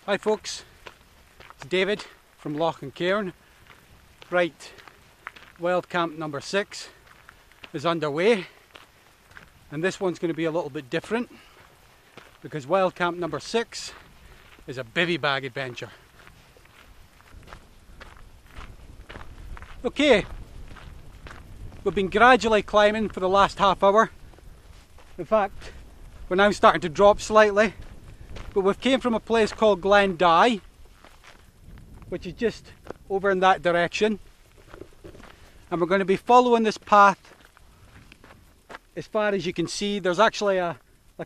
Hi folks, it's David from Loch and Cairn. Right, wild camp number 6 is underway, and this one's going to be a little bit different because wild camp number 6 is a bivvy bag adventure. Okay, we've been gradually climbing for the last half hour. In fact, we're now starting to drop slightly. But we've came from a place called Glen, which is just over in that direction, and we're going to be following this path as far as you can see. There's actually a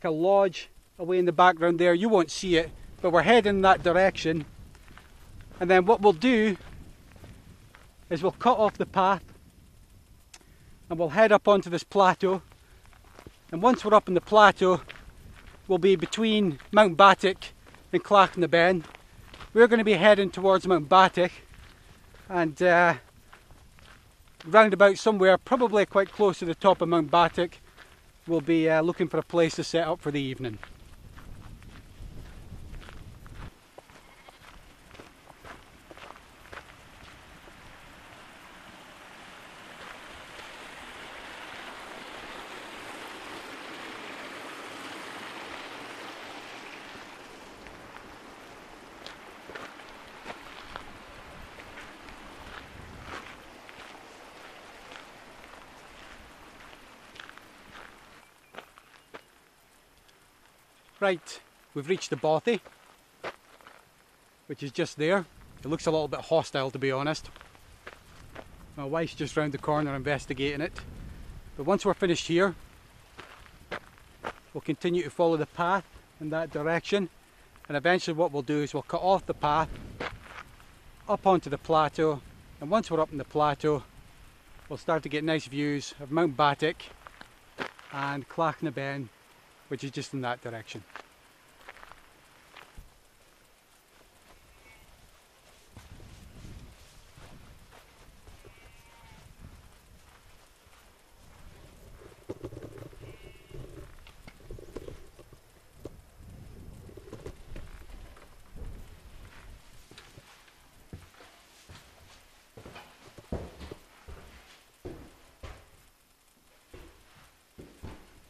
lodge away in the background there. You won't see it, but we're heading in that direction. And then what we'll do is we'll cut off the path and we'll head up onto this plateau. And once we're up in the plateau, will be between Mount Battock and Clachan-na-Ben. We're going to be heading towards Mount Battock, and round about somewhere, probably quite close to the top of Mount Battock, we'll be looking for a place to set up for the evening. Right, we've reached the bothy, which is just there. It looks a little bit hostile, to be honest. My wife's just round the corner investigating it. But once we're finished here, we'll continue to follow the path in that direction, and eventually what we'll do is we'll cut off the path up onto the plateau, and once we're up in the plateau, we'll start to get nice views of Mount Battock and Clachan-na-Ben, which is just in that direction.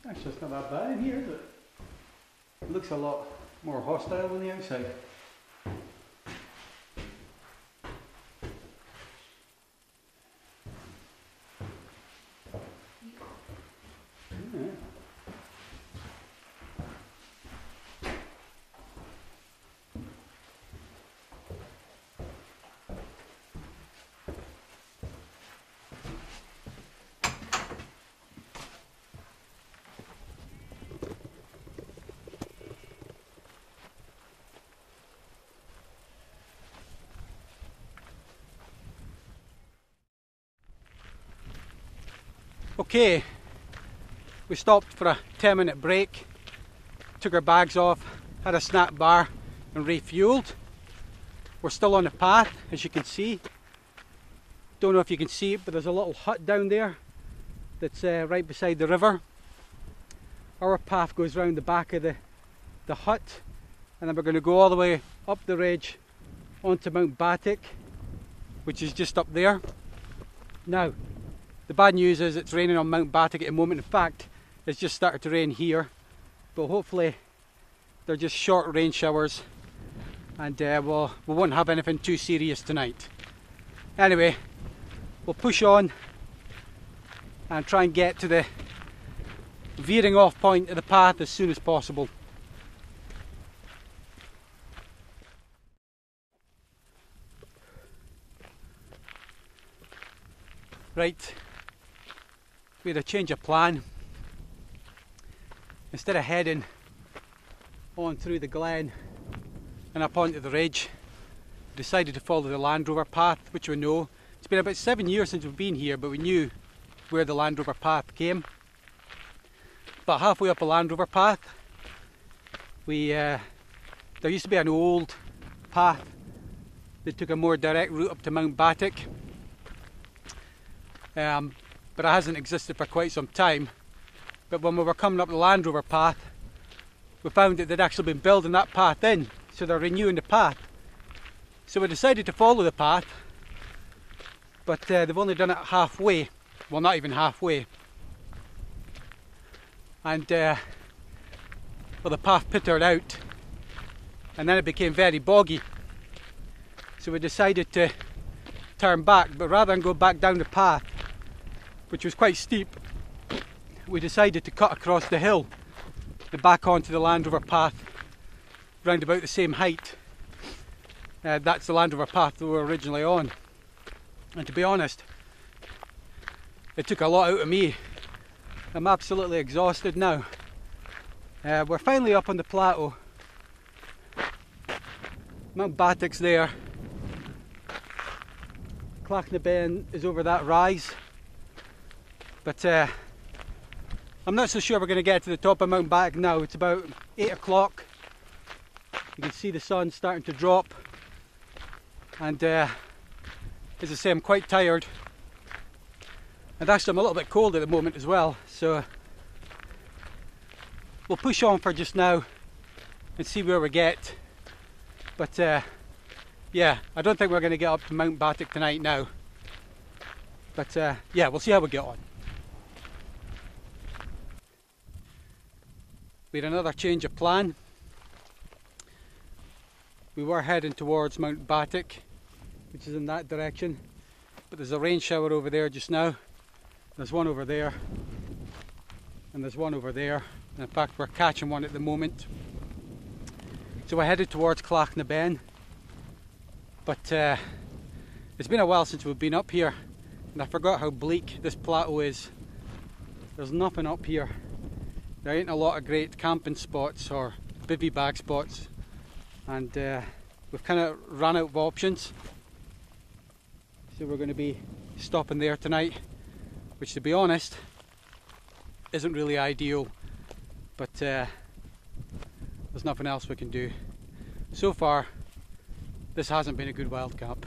Actually, it's not that bad in here, but it looks a lot more hostile than the outside. Yeah. Okay, we stopped for a 10-minute break, took our bags off, had a snack bar and refueled. We're still on the path, as you can see. Don't know if you can see it, but there's a little hut down there that's right beside the river. Our path goes round the back of the hut, and then we're going to go all the way up the ridge onto Mount Battock, which is just up there. Now, the bad news is it's raining on Mount Battock at the moment. In fact, it's just started to rain here, but hopefully they're just short rain showers, and we won't have anything too serious tonight. Anyway, we'll push on and try and get to the veering off point of the path as soon as possible. Right. We had a change of plan. Instead of heading on through the glen and up onto the ridge, we decided to follow the Land Rover path, which we know. It's been about 7 years since we've been here, but we knew where the Land Rover path came. But halfway up the Land Rover path, there used to be an old path that took a more direct route up to Mount Battock. But it hasn't existed for quite some time. But when we were coming up the Land Rover path, we found that they'd actually been building that path in so they're renewing the path. So we decided to follow the path, but they've only done it halfway, well not even halfway, and well, the path petered out and then it became very boggy, so we decided to turn back, but rather than go back down the path, which was quite steep, we decided to cut across the hill and back onto the Land Rover path round about the same height. That's the Land Rover path that we were originally on, and to be honest, it took a lot out of me. I'm absolutely exhausted now. We're finally up on the plateau. Mount Battock's there. Clachnabane is over that rise, but I'm not so sure we're going to get to the top of Mount Battock now. It's about 8 o'clock. You can see the sun starting to drop, and as I say, I'm quite tired, and actually I'm a little bit cold at the moment as well, so we'll push on for just now and see where we get. But yeah, I don't think we're going to get up to Mount Battock tonight now, but yeah, we'll see how we get on. We had another change of plan. We were heading towards Mount Battock, which is in that direction, but there's a rain shower over there just now. There's one over there, and there's one over there, and in fact we're catching one at the moment. So we're headed towards Clachnabane, but it's been a while since we've been up here, and I forgot how bleak this plateau is. There's nothing up here. There ain't a lot of great camping spots or bivvy bag spots, and we've kind of run out of options, so we're going to be stopping there tonight, which to be honest isn't really ideal, but there's nothing else we can do. So far this hasn't been a good wild camp.